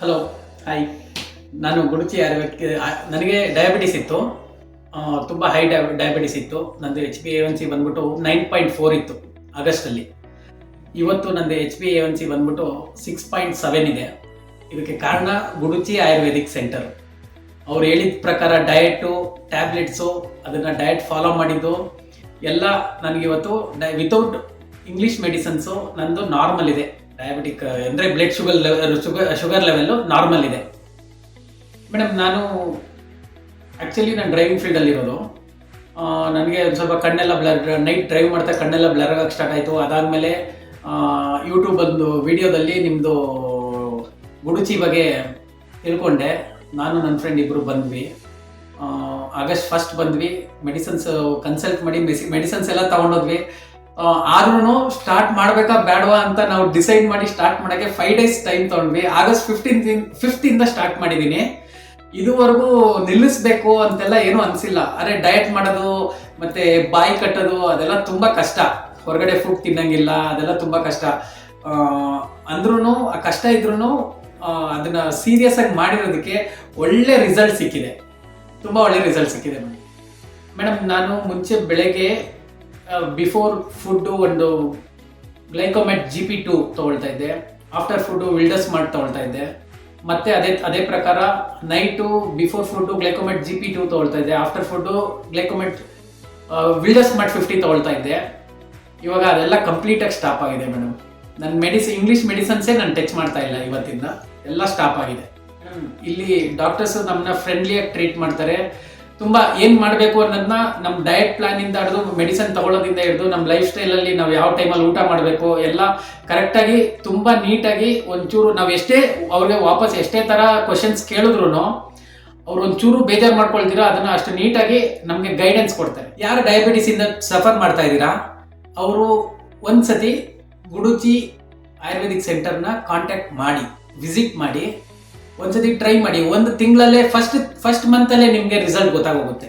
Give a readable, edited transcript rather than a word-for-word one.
Hello, hi. ನಾನು ಗುಡುಚಿ ಆಯುರ್ವೇದಕ್ಕೆ ನನಗೆ diabetes ಇತ್ತು. ತುಂಬ ಹೈ ಡಯಾಬಿಟಿಸ್ ಇತ್ತು. ನಂದು HbA1c ಬಂದ್ಬಿಟ್ಟು 9.4 ಇತ್ತು ಆಗಸ್ಟಲ್ಲಿ. ಇವತ್ತು ನಂದು HbA1c ಬಂದ್ಬಿಟ್ಟು 6.7 ಇದೆ. ಇದಕ್ಕೆ ಕಾರಣ ಗುಡುಚಿ ಆಯುರ್ವೇದಿಕ್ ಸೆಂಟರ್. ಅವ್ರು ಹೇಳಿದ ಪ್ರಕಾರ ಡಯಟು, ಟ್ಯಾಬ್ಲೆಟ್ಸು, ಅದನ್ನು ಡಯಟ್ ಫಾಲೋ ಮಾಡಿದ್ದು ಎಲ್ಲ ನನಗಿವತ್ತು ವಿತೌಟ್ ಇಂಗ್ಲೀಷ್ ಮೆಡಿಸನ್ಸು ನಂದು ನಾರ್ಮಲ್ ಇದೆ. ಡಯಾಬಿಟಿಕ್ ಅಂದರೆ ಬ್ಲಡ್ ಶುಗರ್ ಲೆವೆಲ್ಲು ನಾರ್ಮಲ್ ಇದೆ. ಮೇಡಮ್, ನಾನು ಡ್ರೈವಿಂಗ್ ಫೀಲ್ಡಲ್ಲಿರೋದು. ನನಗೆ ಒಂದು ಸ್ವಲ್ಪ ಕಣ್ಣೆಲ್ಲ ನೈಟ್ ಡ್ರೈವ್ ಮಾಡ್ತಾ ಕಣ್ಣೆಲ್ಲ ಬ್ಲರ್ ಆಗಕ್ಕೆ ಸ್ಟಾರ್ಟ್ ಆಯಿತು. ಅದಾದಮೇಲೆ ಯೂಟ್ಯೂಬ್ ಒಂದು ವಿಡಿಯೋದಲ್ಲಿ ನಿಮ್ಮದು ಗುಡುಚಿ ಬಗ್ಗೆ ತಿಳ್ಕೊಂಡೆ. ನಾನು ನನ್ನ ಫ್ರೆಂಡ್ ಇಬ್ಬರು ಬಂದ್ವಿ. ಆಗಸ್ಟ್ 1 ಬಂದ್ವಿ. ಮೆಡಿಸನ್ಸ್ ಕನ್ಸಲ್ಟ್ ಮಾಡಿ ಮೆಡಿಸನ್ಸ್ ಎಲ್ಲ ತೊಗೊಂಡೋದ್ವಿ. ಆದ್ರೂ ಸ್ಟಾರ್ಟ್ ಮಾಡಬೇಕಾ ಬೇಡವಾ ಅಂತ ನಾವು ಡಿಸೈಡ್ ಮಾಡಿ ಸ್ಟಾರ್ಟ್ ಮಾಡೋಕ್ಕೆ 5 days ಟೈಮ್ ತೊಗೊಂಡ್ವಿ. ಆಗಸ್ಟ್ 15th ಸ್ಟಾರ್ಟ್ ಮಾಡಿದ್ದೀನಿ. ಇದುವರೆಗೂ ನಿಲ್ಲಿಸ್ಬೇಕು ಅಂತೆಲ್ಲ ಏನೂ ಅನಿಸಿಲ್ಲ. ಅರೆ, ಡಯಟ್ ಮಾಡೋದು ಮತ್ತು ಬಾಯಿ ಕಟ್ಟೋದು ಅದೆಲ್ಲ ತುಂಬ ಕಷ್ಟ. ಹೊರಗಡೆ ಫುಡ್ ತಿನ್ನಂಗಿಲ್ಲ, ಅದೆಲ್ಲ ತುಂಬ ಕಷ್ಟ. ಅಂದ್ರೂ ಆ ಕಷ್ಟ ಇದ್ರೂ ಅದನ್ನು ಸೀರಿಯಸ್ ಆಗಿ ಮಾಡಿರೋದಕ್ಕೆ ಒಳ್ಳೆ ರಿಸಲ್ಟ್ ಸಿಕ್ಕಿದೆ. ತುಂಬ ಒಳ್ಳೆ ರಿಸಲ್ಟ್ ಸಿಕ್ಕಿದೆ ಮೇಡಮ್. ನಾನು ಮುಂಚೆ ಬೆಳಗ್ಗೆ ಬಿಫೋರ್ ಫುಡ್ಡು ಒಂದು ಗ್ಲೈಕೋಮೆಟ್ GP2 ತೊಗೊಳ್ತಾ ಇದ್ದೆ. ಆಫ್ಟರ್ ಫುಡ್ಡು ವಿಲ್ಡಸ್ ಮಾರ್ಟ್ ತೊಗೊಳ್ತಾ ಇದ್ದೆ. ಮತ್ತೆ ಅದೇ ಪ್ರಕಾರ ನೈಟು ಬಿಫೋರ್ ಫುಡ್ಡು ಗ್ಲೈಕೋಮೆಟ್ GP2 ತೊಗೊಳ್ತಾ ಇದ್ದೆ. ಆಫ್ಟರ್ ಫುಡ್ಡು ಗ್ಲೈಕೋಮೆಟ್ ವಿಲ್ಡಸ್ ಮಾರ್ಟ್ 50 ತೊಗೊಳ್ತಾ ಇದ್ದೆ. ಇವಾಗ ಅದೆಲ್ಲ ಕಂಪ್ಲೀಟಾಗಿ ಸ್ಟಾಪ್ ಆಗಿದೆ ಮೇಡಮ್. ನನ್ನ ಇಂಗ್ಲೀಷ್ ಮೆಡಿಸನ್ಸೇ ನಾನು ಟಚ್ ಮಾಡ್ತಾ ಇಲ್ಲ. ಇವತ್ತಿಂದ ಎಲ್ಲ ಸ್ಟಾಪ್ ಆಗಿದೆ. ಇಲ್ಲಿ ಡಾಕ್ಟರ್ಸು ನಮ್ಮನ್ನ ಫ್ರೆಂಡ್ಲಿಯಾಗಿ ಟ್ರೀಟ್ ಮಾಡ್ತಾರೆ. ತುಂಬ ಏನು ಮಾಡಬೇಕು ಅನ್ನೋದನ್ನ ನಮ್ಮ ಡಯಟ್ ಪ್ಲಾನಿಂದ ಹಿಡಿದು ಮೆಡಿಸನ್ ತೊಗೊಳ್ಳೋದ್ರಿಂದ ಹಿಡಿದು ನಮ್ಮ ಲೈಫ್ ಸ್ಟೈಲಲ್ಲಿ ನಾವು ಯಾವ ಟೈಮಲ್ಲಿ ಊಟ ಮಾಡಬೇಕು ಎಲ್ಲ ಕರೆಕ್ಟಾಗಿ ತುಂಬ ನೀಟಾಗಿ ಒಂಚೂರು ನಾವು ಅವ್ರಿಗೆ ವಾಪಸ್ ಎಷ್ಟೇ ಥರ ಕ್ವಶನ್ಸ್ ಕೇಳಿದ್ರು ಅವ್ರು ಒಂಚೂರು ಬೇಜಾರು ಮಾಡ್ಕೊಳ್ತೀರಾ ಅದನ್ನು ಅಷ್ಟು ನೀಟಾಗಿ ನಮಗೆ ಗೈಡೆನ್ಸ್ ಕೊಡ್ತಾರೆ. ಯಾರು ಡಯಾಬಿಟಿಸಿಂದ ಸಫರ್ ಮಾಡ್ತಾ ಇದ್ದೀರಾ ಅವರು ಒಂದ್ಸತಿ ಗುಡುಚಿ ಆಯುರ್ವೇದಿಕ್ ಸೆಂಟರ್ನ ಕಾಂಟ್ಯಾಕ್ಟ್ ಮಾಡಿ, ವಿಸಿಟ್ ಮಾಡಿ, ಒಂದ್ಸತಿ ಟ್ರೈ ಮಾಡಿ. 1 ತಿಂಗಳಲ್ಲೇ ಫಸ್ಟ್ ಮಂತಲ್ಲೇ ನಿಮಗೆ ರಿಸಲ್ಟ್ ಗೊತ್ತಾಗೋಗುತ್ತೆ.